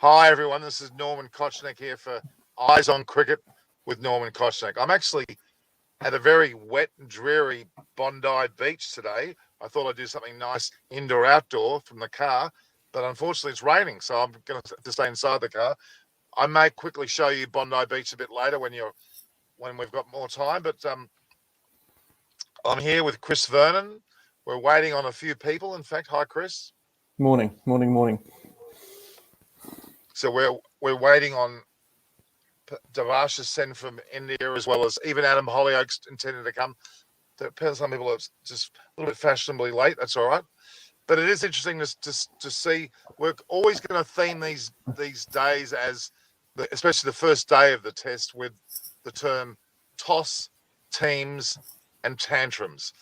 Hi, everyone. This is Norman Kochnick here for Eyes on Cricket with Norman Kochnick. I'm actually at a very wet and dreary Bondi Beach today. I thought I'd do something nice indoor-outdoor from the car, but unfortunately it's raining, so I'm going to stay inside the car. I may quickly show you Bondi Beach a bit later when we've got more time, but I'm here with Chris Vernon. We're waiting on a few people. In fact, hi, Chris. Morning. So we're waiting on Devasha Sen from India, as well as even Adam Hollyoaks intended to come. Some people are just a little bit fashionably late. That's all right. But it is interesting to see. We're always going to theme these days as, especially the first day of the test, with the term toss, teams, and tantrums.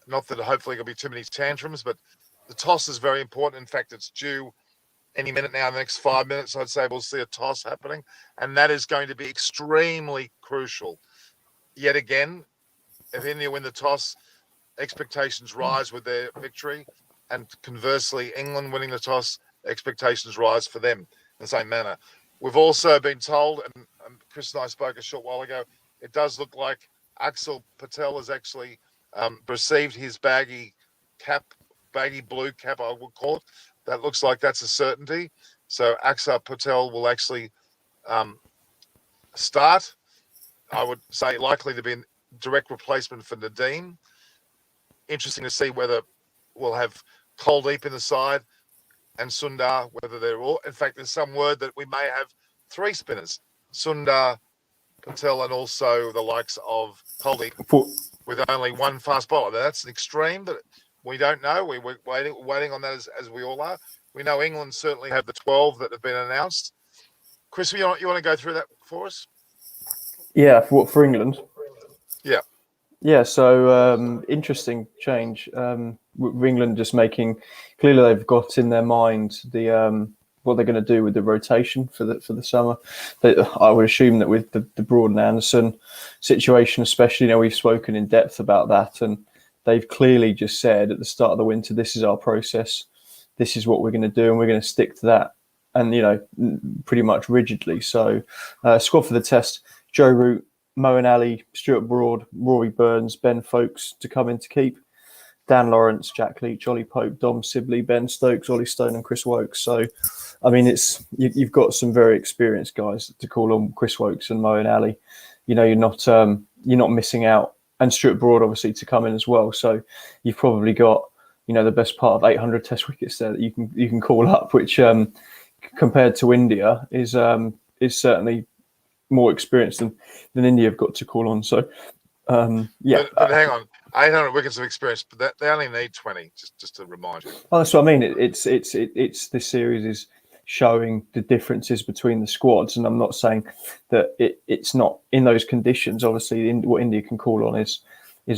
Not that hopefully there'll be too many tantrums, but the toss is very important. In fact, it's due any minute now. In the next 5 minutes, I'd say we'll see a toss happening, and that is going to be extremely crucial. Yet again, if India win the toss, expectations rise with their victory, and conversely, England winning the toss, expectations rise for them in the same manner. We've also been told, and Chris and I spoke a short while ago, it does look like Axel Patel has actually received his baggy blue cap, I would call it. That looks like that's a certainty. So Axar Patel will actually start. I would say likely to be a direct replacement for Nadeem. Interesting to see whether we'll have Kuldeep in the side and Sundar, whether they're all. In fact, there's some word that we may have three spinners: Sundar, Patel, and also the likes of Kuldeep, with only one fast bowler. Now, that's an extreme, but we don't know. We're waiting on that as we all are. We know England certainly have the 12 that have been announced. Chris, you want to go through that for us? Yeah, for England. Yeah. Yeah, so interesting change. With England just making clearly they've got in their mind the what they're going to do with the rotation for the summer. I would assume that with the Broad and Anderson situation, especially, we've spoken in depth about that, and they've clearly just said at the start of the winter, this is our process, this is what we're going to do, and we're going to stick to that, and pretty much rigidly. So, squad for the test: Joe Root, Moeen Ali, Stuart Broad, Rory Burns, Ben Folkes to come in to keep, Dan Lawrence, Jack Leach, Ollie Pope, Dom Sibley, Ben Stokes, Ollie Stone, and Chris Wokes. So, I mean, you've got some very experienced guys to call on. Chris Wokes and Moeen Ali. You're not missing out, and Stuart Broad obviously to come in as well. So you've probably got the best part of 800 Test wickets there that you can call up, which compared to India is certainly more experienced than India have got to call on. So yeah. But hang on, 800 wickets of experience, but they only need 20. Just to remind you. Oh, that's what I mean. It's this series is showing the differences between the squads, and I'm not saying that it's not in those conditions. Obviously, what India can call on is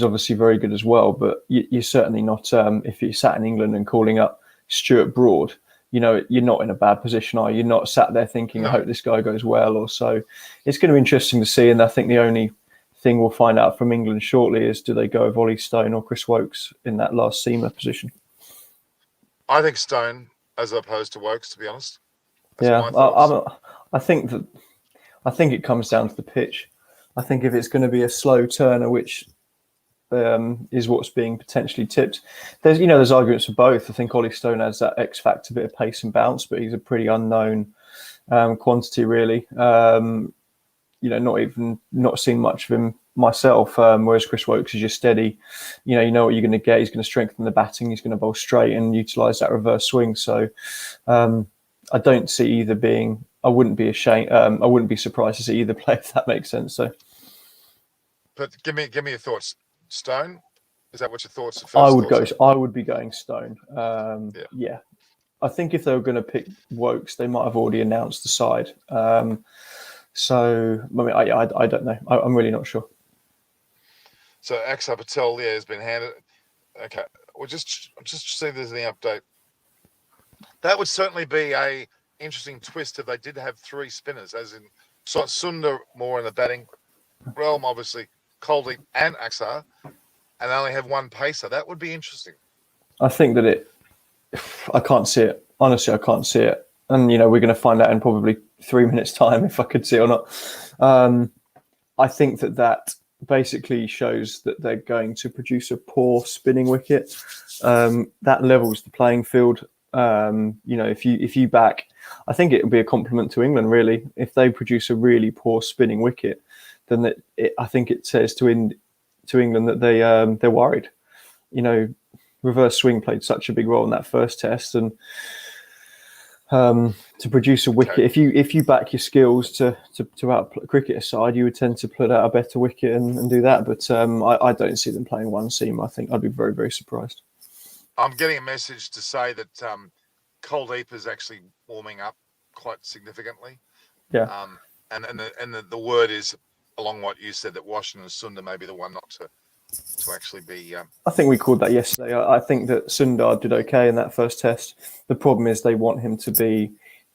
obviously very good as well. But you're certainly not if you're sat in England and calling up Stuart Broad, you're not in a bad position, are you? You're not sat there thinking, I hope this guy goes well or so. It's going to be interesting to see, and I think the only thing we'll find out from England shortly is, do they go with Ollie Stone or Chris Wokes in that last seamer position? I think Stone as opposed to Wokes, to be honest. I think it comes down to the pitch. I think if it's going to be a slow turner, which is what's being potentially tipped, there's arguments for both. I think Ollie Stone has that X factor, bit of pace and bounce, but he's a pretty unknown quantity, really. Not seen much of him myself, whereas Chris Wokes is just steady. You know what you're going to get. He's going to strengthen the batting, he's going to bowl straight and utilise that reverse swing. So I don't see either being. I wouldn't be ashamed. I wouldn't be surprised to see either play, if that makes sense. So, but give me your thoughts. Stone, is that what your thoughts? I would be going Stone. Yeah. I think if they were going to pick Wokes, they might have already announced the side. So, I mean, I don't know. I'm really not sure. So, Axar Patel, has been handed. Okay, we'll just see if there's any update. That would certainly be a interesting twist if they did have three spinners, as in Sundar more in the batting realm, obviously Kuldeep and Axar, and only have one pacer. That would be interesting. I think that I can't see it. Honestly, I can't see it. and we're going to find out in probably 3 minutes' time if I could see it or not. I think that basically shows that they're going to produce a poor spinning wicket. That levels the playing field. If you back, I think it would be a compliment to England really if they produce a really poor spinning wicket. Then I think it says to England that they're worried. Reverse swing played such a big role in that first test, and to produce a wicket, if you back your skills to out cricket aside, you would tend to put out a better wicket and do that. But I don't see them playing one seam. I think I'd be very, very surprised. I'm getting a message to say that Kuldeep is actually warming up quite significantly. Yeah. And the word is along what you said, that Washington and Sundar may be the one not to actually be. I think we called that yesterday. I think that Sundar did okay in that first test. The problem is they want him to be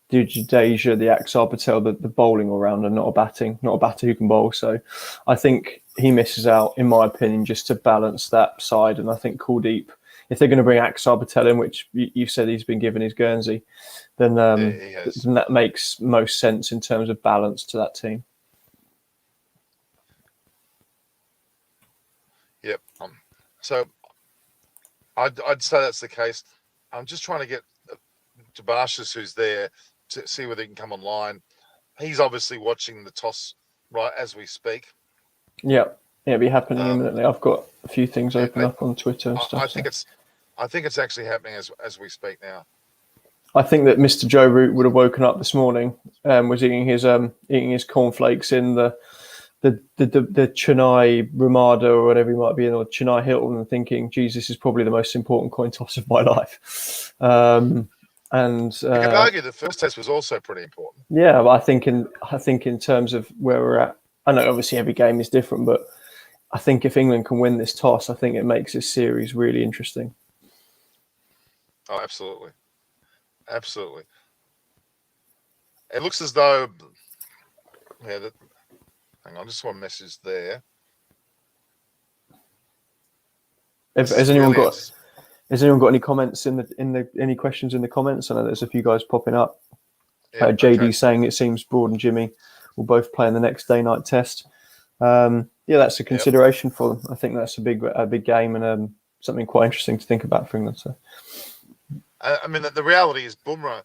the Jadeja, the Axar Patel, the bowling all-rounder, not a batter who can bowl. So I think he misses out, in my opinion, just to balance that side. And I think Kuldeep, if they're going to bring Axar Patel in, which you said he's been given his Guernsey, then that makes most sense in terms of balance to that team. Yep. So I'd say that's the case. I'm just trying to get Debashis, who's there, to see whether he can come online. He's obviously watching the toss right as we speak. Yeah, it'll be happening imminently. I've got a few things open up on Twitter and stuff. I think it's actually happening as we speak now. I think that Mr. Joe Root would have woken up this morning and was eating his cornflakes in the Chennai Ramada or whatever he might be in, or Chennai Hilton, and thinking, "Geez, this is probably the most important coin toss of my life." You could argue the first test was also pretty important. Yeah, but I think in terms of where we're at, I know obviously every game is different, but I think if England can win this toss, I think it makes this series really interesting. Oh, absolutely. Absolutely. It looks as though, hang on, just one message there. Has anyone got any comments any questions in the comments? I know there's a few guys popping up. Yeah, JD saying it seems Broad and Jimmy will both play in the next day-night test. That's a consideration for them. I think that's a big game and something quite interesting to think about for England. So. I mean, the reality is Bumrah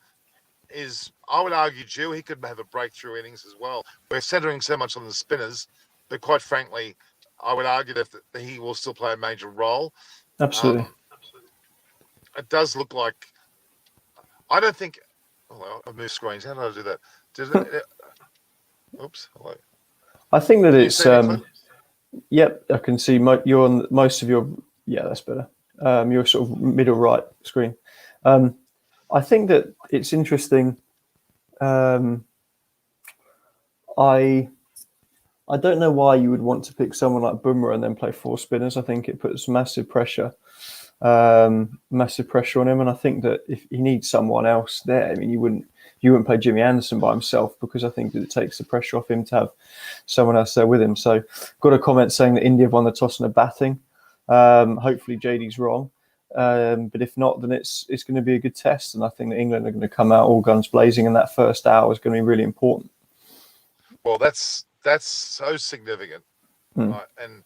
is, I would argue, Jew, he could have a breakthrough innings as well. We're centering so much on the spinners, but quite frankly, I would argue that he will still play a major role. Absolutely. It does look like, I don't think, I've moved screens. How did I do that? Oops. Hello. I think that it's, yep, I can see you're on most of your, that's better. Your sort of middle right screen. I think that it's interesting. I don't know why you would want to pick someone like Bumrah and then play 4 spinners. I think it puts massive pressure on him, and I think that if he needs someone else there, I mean, you wouldn't play Jimmy Anderson by himself, because I think that it takes the pressure off him to have someone else there with him. So, got a comment saying that India have won the toss and are batting. Hopefully JD's wrong. But if not, then it's going to be a good test, and I think that England are going to come out all guns blazing, and that first hour is going to be really important. Well, that's so significant, right? And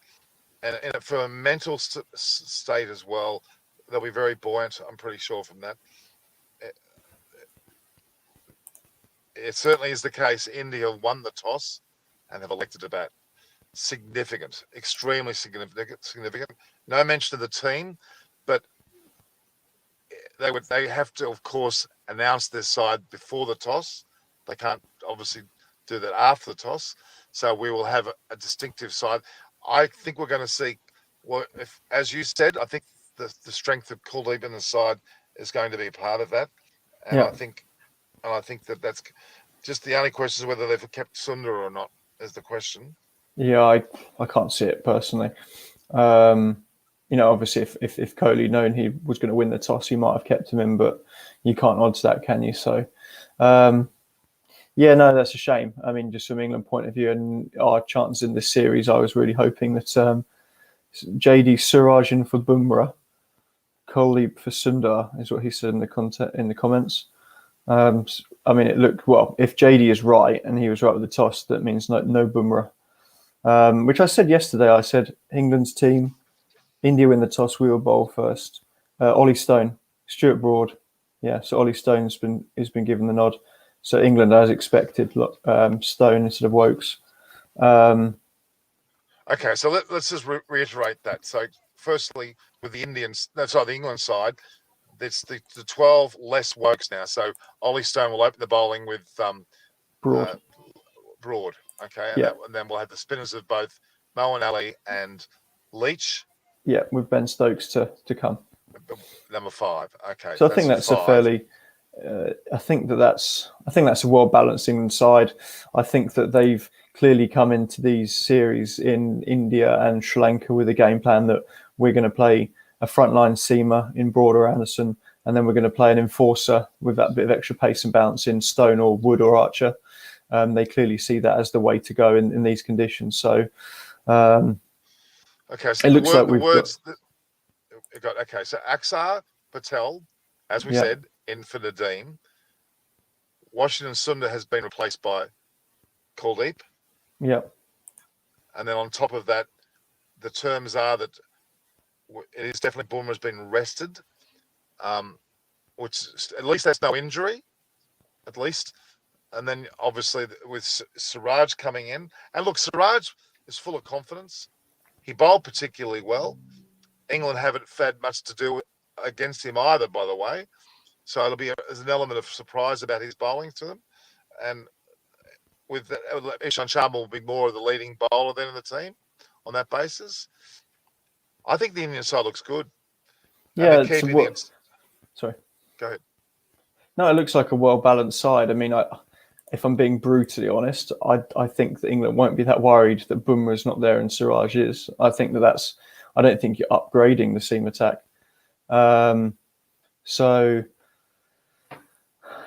for a mental state as well, they'll be very buoyant. I'm pretty sure from that. It certainly is the case. India won the toss and have elected to bat. Significant, extremely significant. No mention of the team, but they have to, of course, announce their side before the toss. They can't obviously do that after the toss. So we will have a distinctive side. I think we're going to see, well, if, as you said, I think the strength of Kuldeep in the side is going to be a part of that. And I think that's just the only question is whether they've kept Sundar or not is the question. Yeah, I can't see it personally. Obviously, if Kohli known he was going to win the toss, he might have kept him in, but you can't odds that, can you? So, that's a shame. I mean, just from England point of view and our chances in this series, I was really hoping that JD Surajan for Bumrah, Kohli for Sundar is what he said in the comments. I mean, it looked well. If JD is right and he was right with the toss, that means no Bumrah. Which I said yesterday. I said England's team, India win the toss, we will bowl first. Ollie Stone, Stuart Broad, yeah. So Ollie Stone's been given the nod. So England, as expected, Stone instead of Wokes. Okay, so let's just reiterate that. So firstly, with the the England side, it's the 12 less Wokes now. So Ollie Stone will open the bowling with Broad. Broad. Okay, Yeah. and then we'll have the spinners of both Moeen Ali and Leach. Yeah, with Ben Stokes to come. Number 5. Okay, so I think that's 5. a fairly. I think that's a well balanced England side. I think that they've clearly come into these series in India and Sri Lanka with a game plan that we're going to play a frontline seamer in Broad or Anderson, and then we're going to play an enforcer with that bit of extra pace and bounce in Stone or Wood or Archer. They clearly see that as the way to go in these conditions. So, okay, so it looks like we've got. Okay, so Axar Patel, as we said, in for Nadeem. Washington Sundar has been replaced by Kuldeep. Yeah. And then on top of that, the terms are that it is definitely Bumrah's been rested, which at least that's no injury, at least. And then obviously with Siraj coming in, and look, Siraj is full of confidence. He bowled particularly well. England haven't had much to do against him either, by the way. So it'll be there's an element of surprise about his bowling to them. And with Ishan Sharma will be more of the leading bowler then in the team on that basis. I think the Indian side looks good. Yeah. Sorry. Go ahead. No, it looks like a well-balanced side. I mean, if I'm being brutally honest, I think that England won't be that worried that Bumrah's not there and Siraj is. I think I don't think you're upgrading the seam attack. So,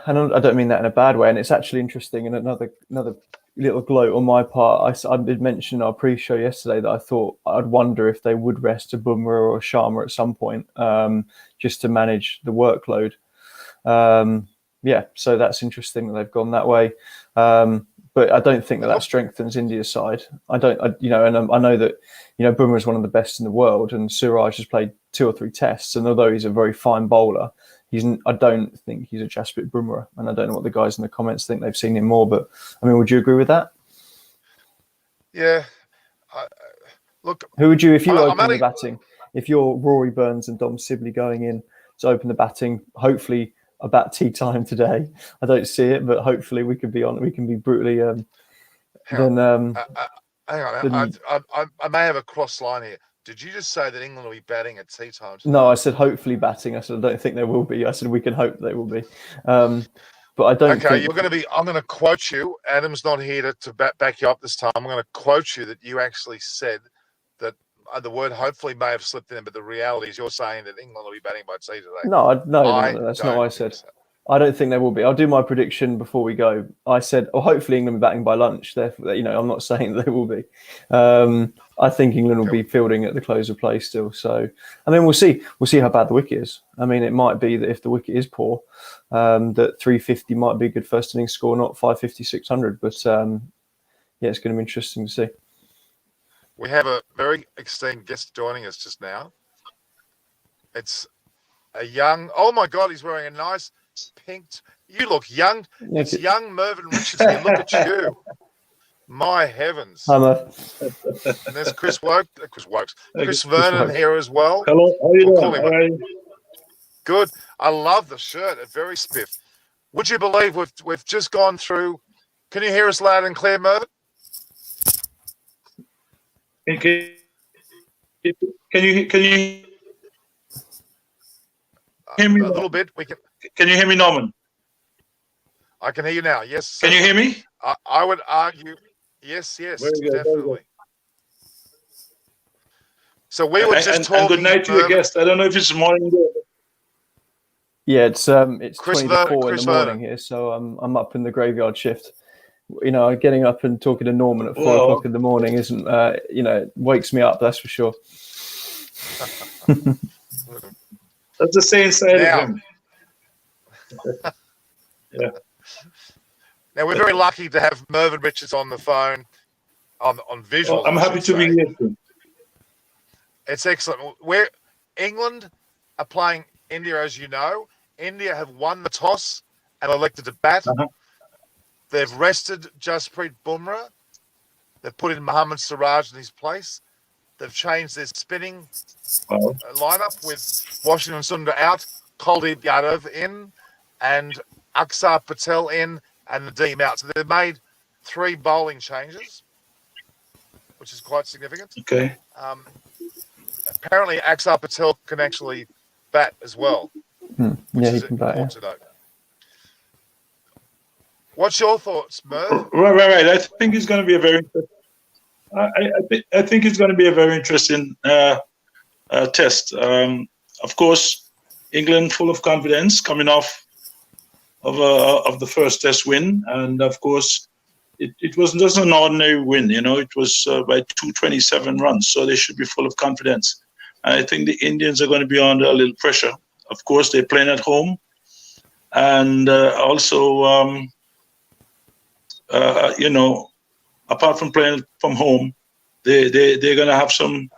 and I don't mean that in a bad way. And it's actually interesting. And another little gloat on my part. I did mention our pre-show yesterday that I thought I'd wonder if they would rest a Bumrah or a Sharma at some point, just to manage the workload. So that's interesting that they've gone that way. But I don't think that strengthens India's side. I know that, Bumrah is one of the best in the world, and Siraj has played 2 or 3 tests. And although he's a very fine bowler, I don't think he's a Jasprit Bumrah. And I don't know what the guys in the comments think. They've seen him more, but I mean, would you agree with that? Yeah. Look, who would you, if you open the batting, if you're Rory Burns and Dom Sibley going in to open the batting, hopefully about tea time today. I don't see it, but hopefully we can be brutally. Hang on. I may have a cross line here. Did you just say that England will be batting at tea time today? No, I said hopefully batting. I said I don't think there will be. I said we can hope they will be. But I don't. Okay, you're going to be. I'm going to quote you. Adam's not here to back you up this time. I'm going to quote you that you actually said that the word hopefully may have slipped in, but the reality is you're saying that England will be batting by tea today. No, that's not what I said. So. I don't think there will be. I'll do my prediction before we go. I said, hopefully England will be batting by lunch. Therefore, I'm not saying they will be. I think England will be fielding at the close of play still. So, I mean, we'll see. We'll see how bad the wicket is. I mean, it might be that if the wicket is poor, that 350 might be a good first innings score, not 550, 600. But it's going to be interesting to see. We have a very esteemed guest joining us just now. It's a young. Oh my God, he's wearing a nice pink. You look young. It's young Mervyn Richardson. Look at you. My heavens. Hi, and there's Chris Vernon here as well. Hello, how are you doing? Good. I love the shirt. It's very spiff. Would you believe we've just gone through? Can you hear us loud and clear, Mervyn? Can you hear me? A little bit. Can you hear me, Norman? I can hear you now. Yes. Can you hear me? I would argue. Yes, definitely. So we were just talking. And good night to your guest. I don't know if it's morning there. Yeah, it's 20 to 4 in the morning here, so I'm up in the graveyard shift. Getting up and talking to Norman at 4 o'clock in the morning isn't, it wakes me up, that's for sure. That's the same side of him. Now, we're very lucky to have Mervyn Richards on the phone, on visual. I'm happy to be here too. It's excellent. England are playing India, as you know. India have won the toss and elected to bat. They've rested Jasprit Bumrah. They've put in Mohammad Siraj in his place. They've changed their spinning lineup with Washington Sundar out, Kuldeep Yadav in, and Aksar Patel in, and Nadeem out. So they've made 3 bowling changes, which is quite significant. Okay. Apparently, Aksar Patel can actually bat as well. Yeah, he can bat. Yeah. What's your thoughts, Merv? Right. I think it's going to be a very. I think it's going to be a very interesting test. Of course, England full of confidence coming off of the first test win, and of course, it wasn't just an ordinary win. You know, it was by 227 runs, so they should be full of confidence. And I think the Indians are going to be under a little pressure. Of course, they're playing at home, and also, you know, apart from playing from home, they're going to have some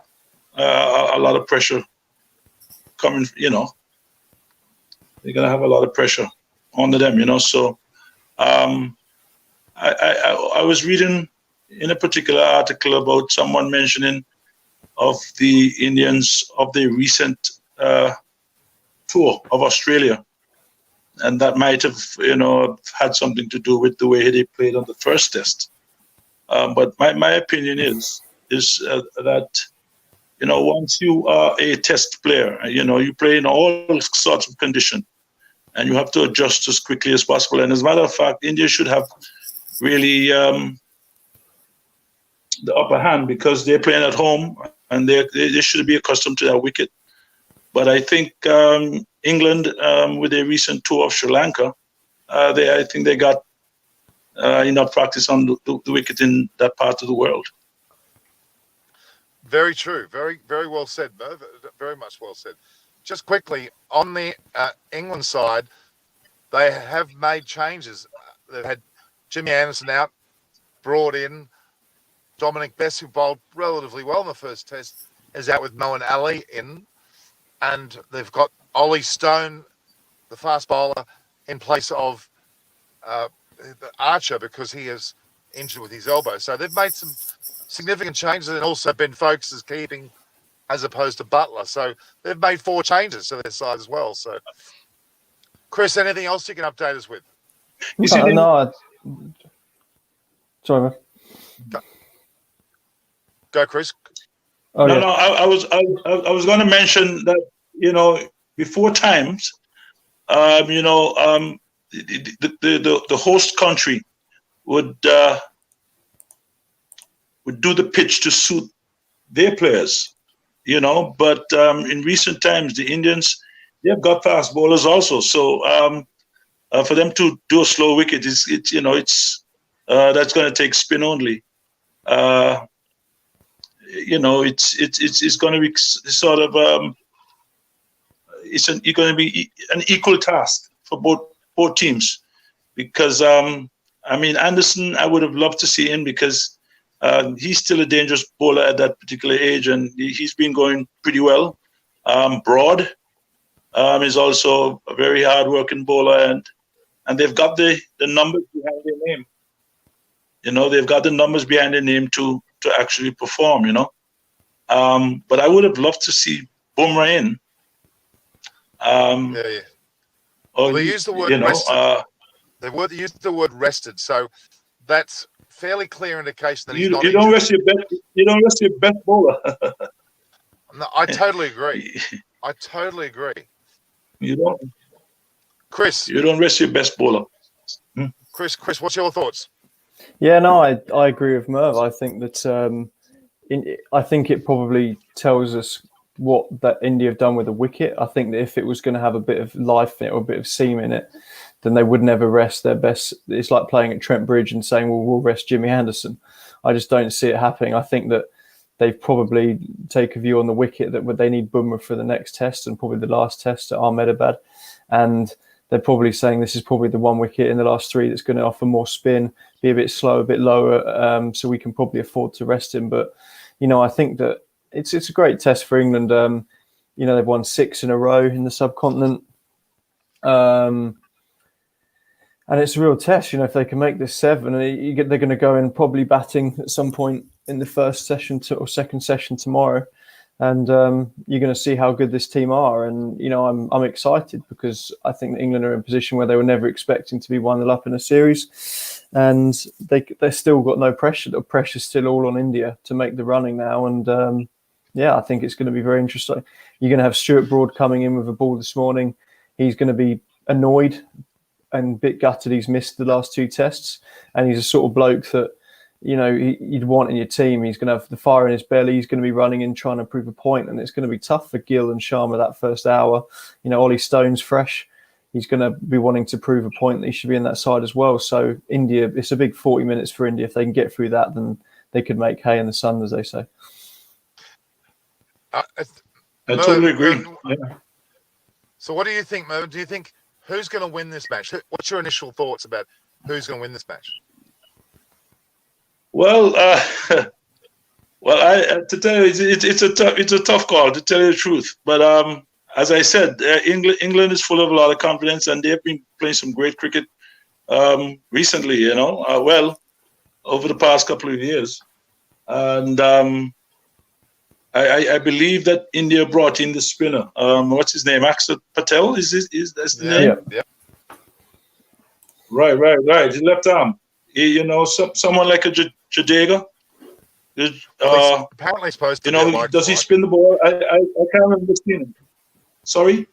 a lot of pressure coming. You know, they're going to have a lot of pressure on them. You know, so I was reading in a particular article about someone mentioning of the Indians of the recent tour of Australia, and that might have, you know, had something to do with the way they played on the first test. But my opinion is that, you know, once you are a test player, you know, you play in all sorts of conditions, and you have to adjust as quickly as possible. And as a matter of fact, India should have really the upper hand because they're playing at home and they should be accustomed to that wicket. But I think England, with their recent tour of Sri Lanka, I think they got enough practice on the wicket in that part of the world. Very true. Very, very well said, Merv. Very much well said. Just quickly, on the England side, they have made changes. They've had Jimmy Anderson out, brought in Dominic Bess, who bowled relatively well in the first test, is out with Moeen Ali in. And they've got Ollie Stone, the fast bowler, in place of Archer because he is injured with his elbow. So they've made some significant changes, and also Ben Folkes is keeping as opposed to Butler. So they've made 4 changes to their side as well. So, Chris, anything else you can update us with? Sorry, man. Go, Chris. Oh, no, I was going to mention that, you know, before times, you know, the host country would do the pitch to suit their players, you know. But in recent times, the Indians, they've got fast bowlers also. So for them to do a slow wicket, it's you know, it's that's going to take spin only. You know, it's going to be sort of it's going to be an equal task for both teams, because I mean, Anderson, I would have loved to see him because he's still a dangerous bowler at that particular age, and he's been going pretty well. Broad is also a very hard-working bowler, and they've got the numbers behind their name. You know, they've got the numbers behind their name to actually perform, you know. But I would have loved to see Bumrah in. Yeah. Well, they use the word rested. They used the word rested, so that's fairly clear indication that he's not. You don't rest your best. You don't rest your best bowler. No, I totally agree. I totally agree. You don't, Chris. You don't rest your best bowler. Chris, what's your thoughts? Yeah, no, I agree with Merv. I think that I think it probably tells us what that India have done with the wicket. I think that if it was going to have a bit of life in it or a bit of seam in it, then they would never rest their best. It's like playing at Trent Bridge and saying, well, we'll rest Jimmy Anderson. I just don't see it happening. I think that they've probably take a view on the wicket that they need Bumrah for the next test and probably the last test at Ahmedabad. And they're probably saying this is probably the one wicket in the last 3 that's going to offer more spin, be a bit slow, a bit lower, so we can probably afford to rest him. But, I think that it's a great test for England. They've won 6 in a row in the subcontinent. And it's a real test, if they can make this 7, they're going to go in probably batting at some point in the first session or second session tomorrow. And you're going to see how good this team are. And, I'm excited because I think that England are in a position where they were never expecting to be 1-0 up in a series. And they've still got no pressure. The pressure's still all on India to make the running now. And, I think it's going to be very interesting. You're going to have Stuart Broad coming in with a ball this morning. He's going to be annoyed and a bit gutted he's missed the last 2 tests. And he's a sort of bloke that, you'd want in your team. He's going to have the fire in his belly. He's going to be running in trying to prove a point, and it's going to be tough for Gill and Sharma that first hour. Ollie Stone's fresh. He's going to be wanting to prove a point that he should be in that side as well. So India, it's a big 40 minutes for India. If they can get through that, then they could make hay in the sun, as they say. I totally agree. Yeah. So what do you think, Mo? Do you think who's going to win this match? What's your initial thoughts about who's going to win this match? Well, to tell you, it's a tough call, to tell you the truth. But as I said, England is full of a lot of confidence, and they've been playing some great cricket recently. Over the past couple of years, and I believe that India brought in the spinner. What's his name? Axar Patel. Is that's the name? Yeah. Right. His left arm. Someone like a Jadeja. Apparently supposed to. Does he spin the ball? I can't remember seeing him. Sorry.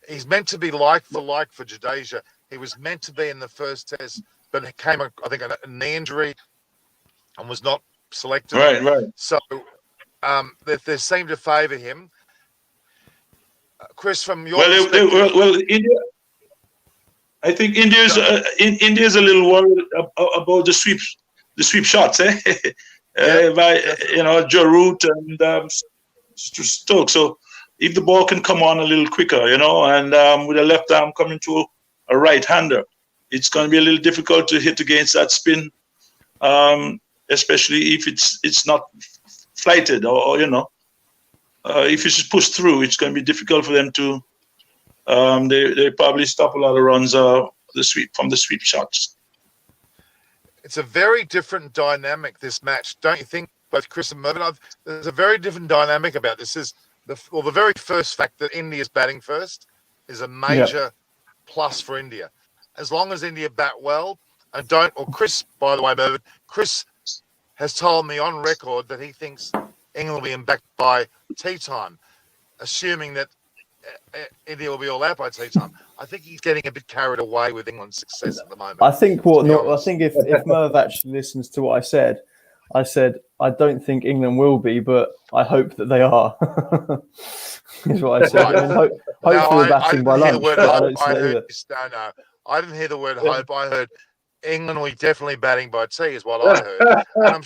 He's meant to be like for Jadeja. He was meant to be in the first test, but it came, I think, a knee injury, and was not selected. Right. So they seem to favour him. Chris, from your perspective, India. I think India's a little worried about the sweep shots, by Jarut and Stokes. So if the ball can come on a little quicker, and with a left arm coming to a right-hander, it's going to be a little difficult to hit against that spin, especially if it's not flighted or if it's just pushed through, it's going to be difficult for them to. They probably stop a lot of runs from the sweep shots. It's a very different dynamic, this match, don't you think? Both Chris and Mervyn, there's a very different dynamic about this. Is the very first fact that India's batting first is a major plus for India. As long as India bat well and Chris, by the way, Mervyn, Chris has told me on record that he thinks England will be back by tea time, assuming that India will be all out by tea time. I think he's getting a bit carried away with England's success at the moment. I think if Merv actually listens to what I said I don't think England will be, but I hope that they are. Is what I said. Right. Hopefully we're batting by lunch. I didn't hear the word hope. I heard England will be definitely batting by tea is what I heard. And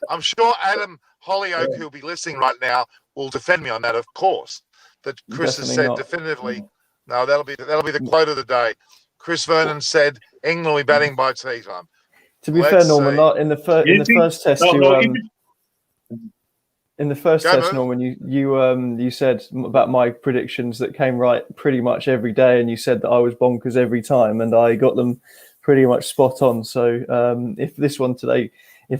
I'm sure Adam Hollyoak, who'll be listening right now, will defend me on that, of course. That Chris has said definitively. No, that'll be the quote of the day. Chris Vernon said England will be batting by tea time. To be fair, Norman, not in the first test. In the first test, Norman, you said about my predictions that came right pretty much every day, and you said that I was bonkers every time, and I got them pretty much spot on. So if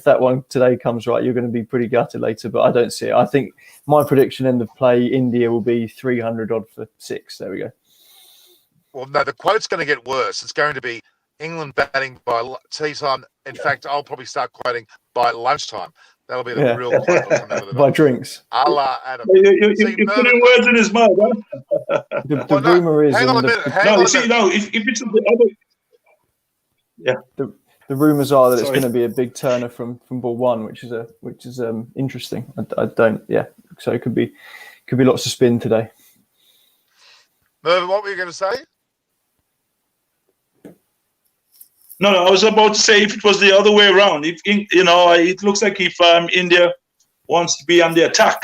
that one today comes right, you're going to be pretty gutted later, but I don't see it. I think my prediction end of play, India will be 300 odd for 6. There we go. Well, no, the quote's going to get worse. It's going to be England batting by tea time. In fact, I'll probably start quoting by lunchtime. That'll be the real quote. By drinks. Allah, Adam. You're putting words in his mouth, huh? The rumour is... Hang on a minute. If it's the other... Yeah. The rumours are that it's going to be a big turner from ball 1, which is interesting. I don't... Yeah. So it could be lots of spin today. Mervyn, what were you going to say? No, I was about to say if it was the other way around, it looks like if India wants to be on the attack,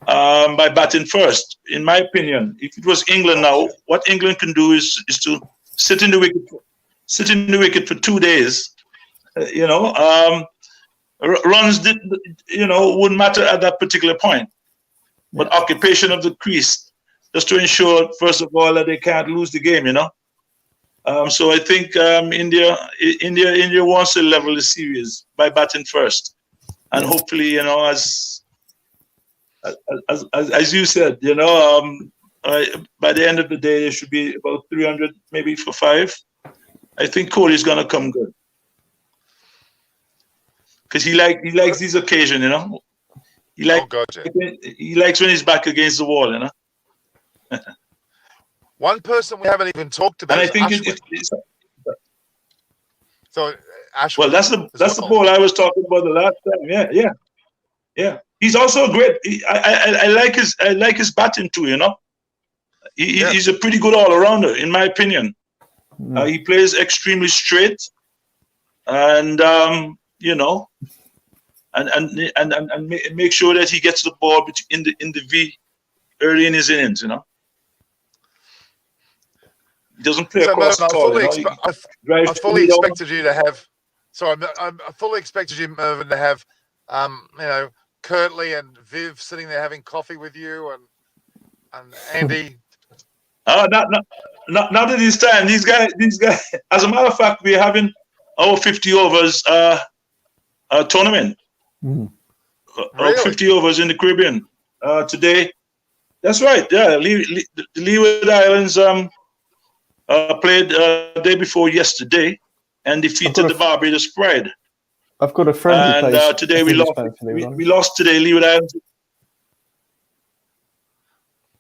by batting first. In my opinion, if it was England now, what England can do is to sit in the wicket for 2 days. Runs wouldn't matter at that particular point, but occupation of the crease just to ensure, first of all, that they can't lose the game. So I think India wants to level the series by batting first, and hopefully, as you said, by the end of the day, there should be about 300, maybe for 5. I think Kohli's gonna come good because he likes these occasions, He likes when he's back against the wall, One person we haven't even talked about. And I think so. Ashwin. Well, that's the ball I was talking about the last time. Yeah. He's also great. I like his batting too. He's a pretty good all-arounder, in my opinion. He plays extremely straight, and and make sure that he gets the ball in the V early in his innings. He doesn't play across the ball. I fully expected you to have. Sorry, I fully expected you, Mervyn, to have, Kirtley and Viv sitting there having coffee with you, and Andy. Not at this time. These guys. As a matter of fact, we're having our 50 overs tournament. Our 50 overs in the Caribbean today. That's right. Yeah, the Leeward Islands played day before yesterday and defeated the Barbados Pride. I've got a friend who plays. Today we lost. We lost today. Leeward Islands.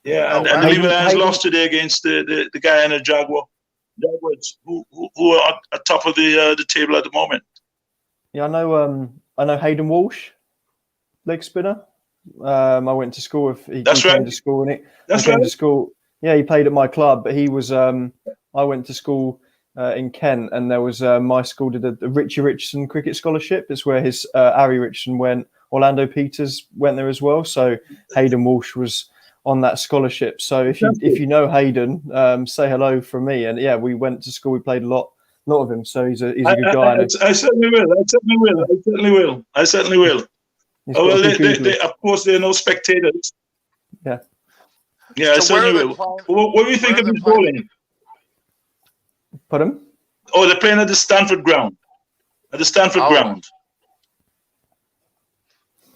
Yeah, and the Leeward Islands lost today against the Guyana Jaguars, who are at top of the table at the moment. Yeah, I know Hayden Walsh, leg spinner. I went to school with. He came to school, and to school. Yeah, he played at my club, but he was. I went to school in Kent, and there was my school did a Richie Richardson cricket scholarship. It's where his Harry Richardson went. Orlando Peters went there as well. So Hayden Walsh was on that scholarship. So if you know Hayden, say hello from me. And yeah, we went to school. We played a lot of him. So he's a good guy. I certainly will. I certainly will. Oh, well, they, of course, there are no spectators. Yeah. Yeah, I certainly will. What do you think of his bowling? Pardon? Oh, they're playing at the Stanford ground. At the Stanford ground.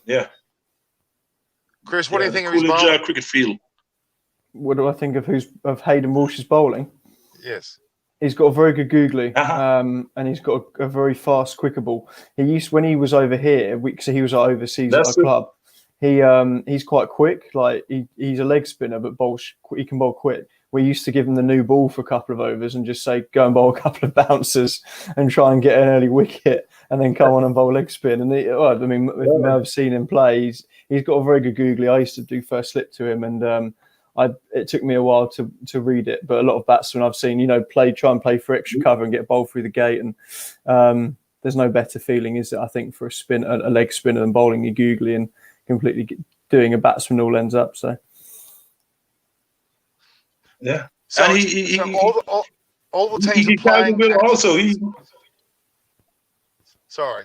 Yeah. Chris, what do you think of his bowling? Coolidge cricket field. What do I think of Hayden Walsh's bowling? Yes. He's got a very good googly, and he's got a very fast quicker ball. When he was over here, so he was overseas at our club. He's quite quick. Like he's a leg spinner, but he can bowl quick. We used to give him the new ball for a couple of overs and just say go and bowl a couple of bouncers and try and get an early wicket, and then come on and bowl leg spin. And I've seen him play. He's got a very good googly. I used to do first slip to him, and it took me a while to read it, but a lot of batsmen I've seen, try and play for extra cover and get bowled through the gate, and there's no better feeling, is it? I think for a leg spinner than bowling your googly and completely doing a batsman all ends up. So yeah, so and all the teams are playing. Also, sorry.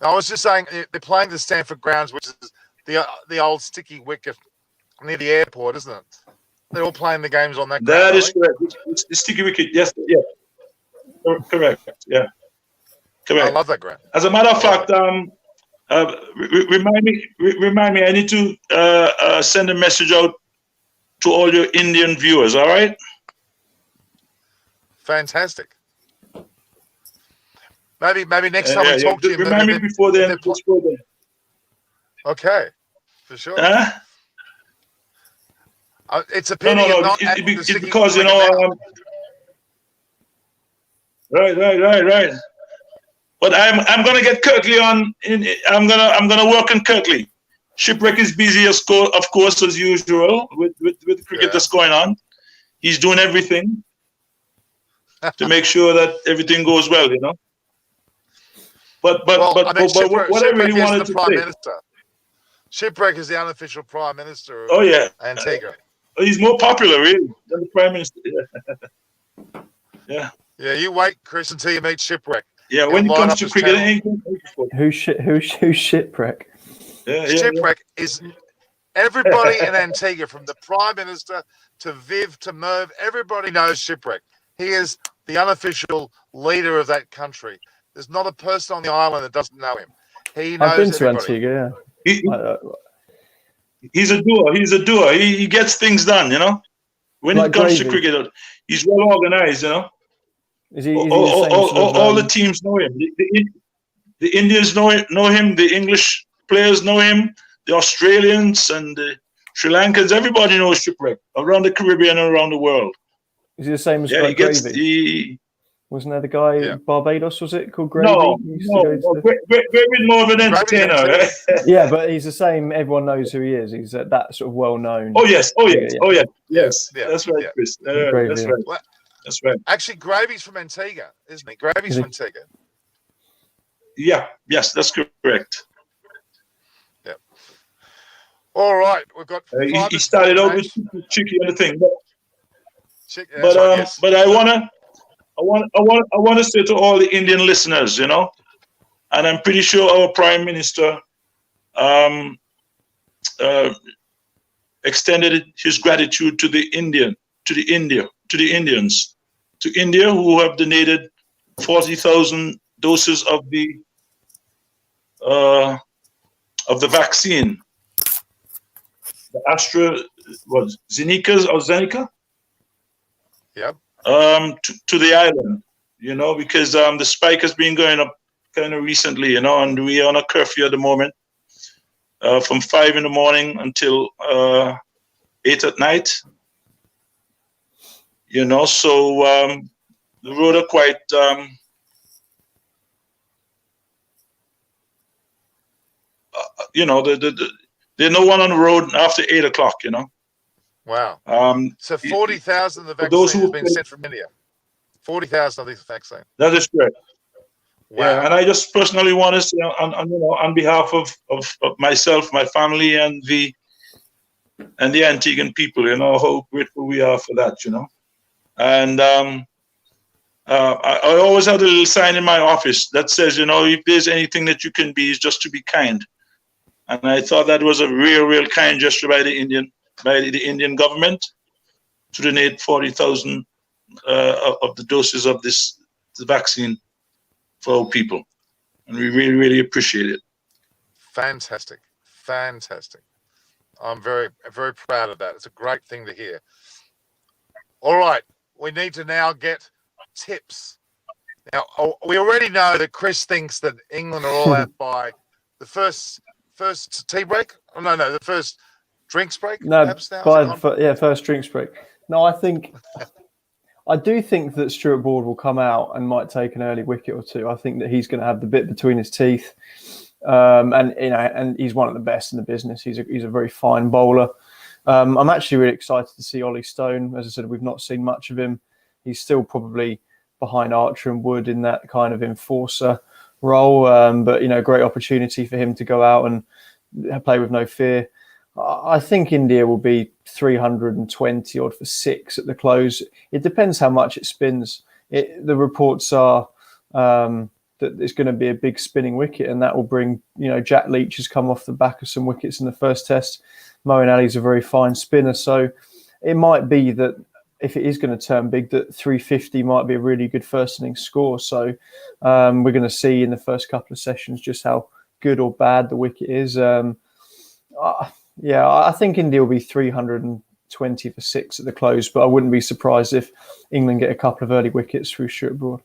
I was just saying they're playing the Stanford grounds, which is the old sticky wicket near the airport, isn't it? They're all playing the games on that ground. That is correct. It's the sticky wicket. Yes, yeah, correct. Yeah, correct. I love that ground. As a matter of fact, remind me. I need to send a message out to all your Indian viewers. All right. Fantastic. Maybe next time we talk to you. Remind me before then. Okay, for sure. It's a pity. No. It's because right. But I'm gonna get Kirtley on. I'm gonna work on Kirtley. Shipwreck is busy, of course, as usual with the cricket that's going on. He's doing everything to make sure that everything goes well, But what I really wanted to say. Shipwreck is the unofficial prime minister of Oh yeah, Antigua. he's more popular really than the prime minister. Yeah. Yeah, you wait, Chris, until you meet Shipwreck. Yeah, He'll when it light comes up to his cricket, channel. Who's Shipwreck? Yeah. Shipwreck is everybody in Antigua, from the prime minister to Viv to Merv. Everybody knows Shipwreck. He is the unofficial leader of that country. There's not a person on the island that doesn't know him. He knows I've been to everybody. Antigua. He, Yeah. he's a doer. He's a doer. He gets things done. You know, when Like it comes to Gravy. cricket, he's well organized. You know, Is he the same sort of, all the teams know him. The Indians know him. The English players know him. The Australians and the Sri Lankans. Everybody knows Shipwreck around the Caribbean and around the world. Is he the same as Yeah, he gets Gravy? Wasn't there the guy Yeah. Barbados? Was it called Gravy? No. Gravy's more of an entertainer. Right? Yeah, but he's the same. Everyone knows who he is. He's that sort of well-known. Oh yes. Yeah. That's right, Yeah. Chris. Gravy, that's yeah. right. Well, That's right. actually, Gravy's from Antigua, isn't he? Gravy's Is he? from Antigua. Yeah. Yes, that's correct. Yeah. All right, we've got. He started out with Chicky and the thing, Yes. but I want to say to all the Indian listeners, you know, and I'm pretty sure our Prime Minister extended his gratitude to the Indians, to India, who have donated 40,000 doses of the vaccine, the Zeneca. Yep. To the island, you know, because the spike has been going up kind of recently, you know, and we are on a curfew at the moment from 5 in the morning until 8 at night, you know, so the road are quite you know, there's no one on the road after 8 o'clock, you know. Wow. So 40,000 of the for those vaccine who has been sent from India. 40,000 of this vaccine. That is correct. Wow. Yeah, and I just personally want to say, on behalf of myself, my family, and the Antiguan people, you know, how grateful we are for that, you know. And I always have a little sign in my office that says, you know, if there's anything that you can be, is just to be kind. And I thought that was a real kind gesture by the Indian government to donate 40,000 of the doses of the vaccine for our people, and we really appreciate it. Fantastic. I'm very proud of that. It's a great thing to hear. All right, we need to now get tips. Now, we already know that Chris thinks that England are all out by the first tea break. Oh, no, the first drinks break. No, now, first drinks break. No, I do think that Stuart Broad will come out and might take an early wicket or two. I think that he's going to have the bit between his teeth, and you know, and he's one of the best in the business. He's a very fine bowler. I'm actually really excited to see Ollie Stone. As I said, we've not seen much of him. He's still probably behind Archer and Wood in that kind of enforcer role, but you know, great opportunity for him to go out and play with no fear. I think India will be 320 odd for 6 at the close. It depends how much it spins. The reports are that it's going to be a big spinning wicket, and that will bring, you know, Jack Leach has come off the back of some wickets in the first test. Moeen Ali's a very fine spinner, so it might be that if it is going to turn big, that 350 might be a really good first innings score. So we're going to see in the first couple of sessions just how good or bad the wicket is. Yeah, I think India will be 320 for 6 at the close, but I wouldn't be surprised if England get a couple of early wickets through Stuart Broad.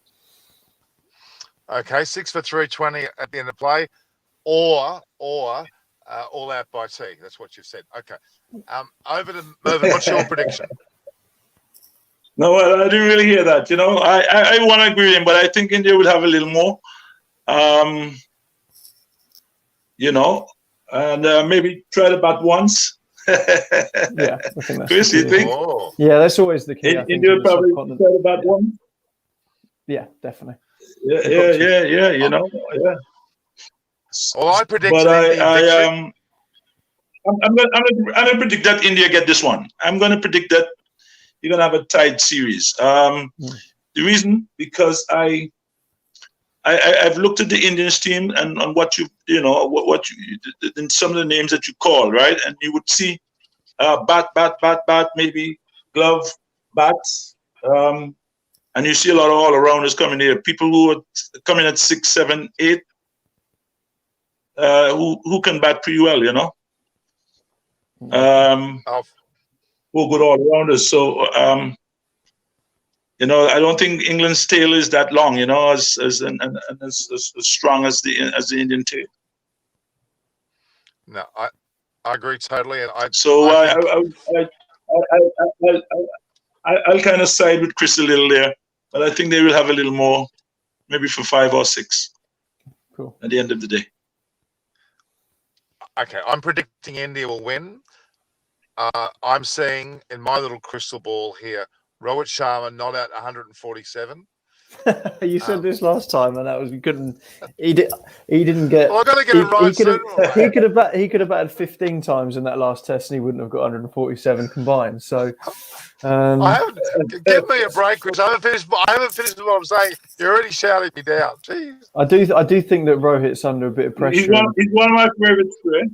Okay, 6 for 320 at the end of play, or all out by tea. That's what you've said. Okay, over to Mervyn. What's your prediction? No, I didn't really hear that. You know, I want to agree with him, but I think India would have a little more. You know. And maybe try to bat once. Yeah, I think that's Chris, you think? Oh. Yeah, that's always the key. India probably try to bat once. Yeah, definitely. Yeah. You know, yeah. Well, I predict. But I'm gonna predict that India get this one. I'm gonna predict that you're gonna have a tied series. The reason, because I've looked at the Indians team and what what some of the names that you call, right, and you would see bat, maybe glove, bats, and you see a lot of all-arounders coming here. People who are coming at 6, 7, 8, who can bat pretty well, who are good all-arounders. So I don't think England's tail is that long, as strong as the Indian tail. No, I agree totally, and I'll kind of side with Chris a little there, but I think they will have a little more, maybe for 5 or 6. Cool. At the end of the day. Okay, I'm predicting India will win. I'm seeing in my little crystal ball here, Rohit Sharma not at 147. You said this last time, and that was you couldn't. He didn't get. Well, I got to get it right. He could have batted 15 times in that last test, and he wouldn't have got 147 combined. So, give me a break, Chris. I haven't finished what I'm saying. You're already shouting me down. Jeez. I do think that Rohit's under a bit of pressure. He's one of my favorites, right?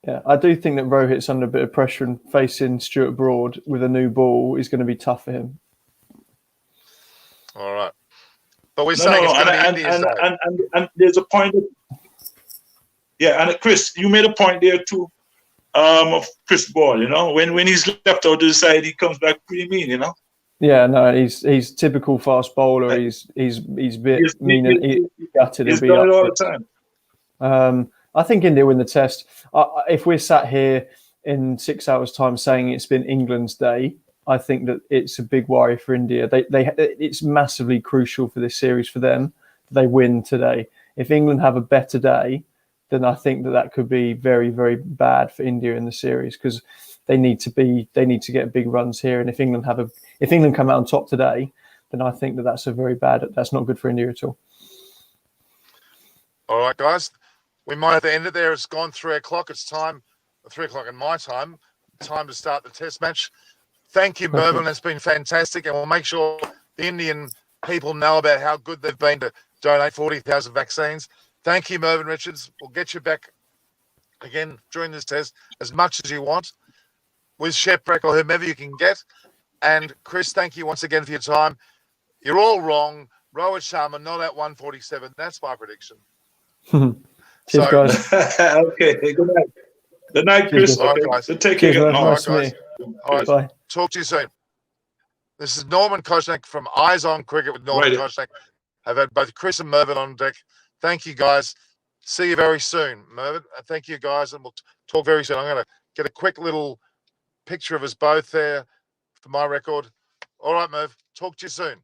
Yeah, I do think that Rohit's under a bit of pressure, and facing Stuart Broad with a new ball is going to be tough for him. All right, but we're saying it's going to be India's day. And there's a point. And Chris, you made a point there too, of Chris Ball. When he's left out to the side, he comes back pretty mean. Yeah, no, he's typical fast bowler. He's bit mean and gutted. He's done it all the time. I think India win the test. If we're sat here in 6 hours' time saying it's been England's day, I think that it's a big worry for India. It's massively crucial for this series for them that they win today. If England have a better day, then I think that could be very, very bad for India in the series, because they need to get big runs here. And if England come out on top today, then I think that's not good for India at all. All right, guys. We might have to end it there. It's gone 3 o'clock. It's time, 3 o'clock in my time. Time to start the test match. Thank you, Mervyn. It's been fantastic. And we'll make sure the Indian people know about how good they've been to donate 40,000 vaccines. Thank you, Mervyn Richards. We'll get you back again during this test as much as you want with Sheprek or whomever you can get. And Chris, thank you once again for your time. You're all wrong. Rohit Sharma not at 147. That's my prediction. Cheers, guys. Okay. Good night. Good night, Chris. All right, guys. So take care. All right, guys. All right. Bye. Talk to you soon. This is Norman Koshnak from Eyes on Cricket with Norman Koshnak. I've had both Chris and Mervyn on deck. Thank you, guys. See you very soon, Mervyn. Thank you, guys, and we'll talk very soon. I'm going to get a quick little picture of us both there for my record. All right, Merv. Talk to you soon.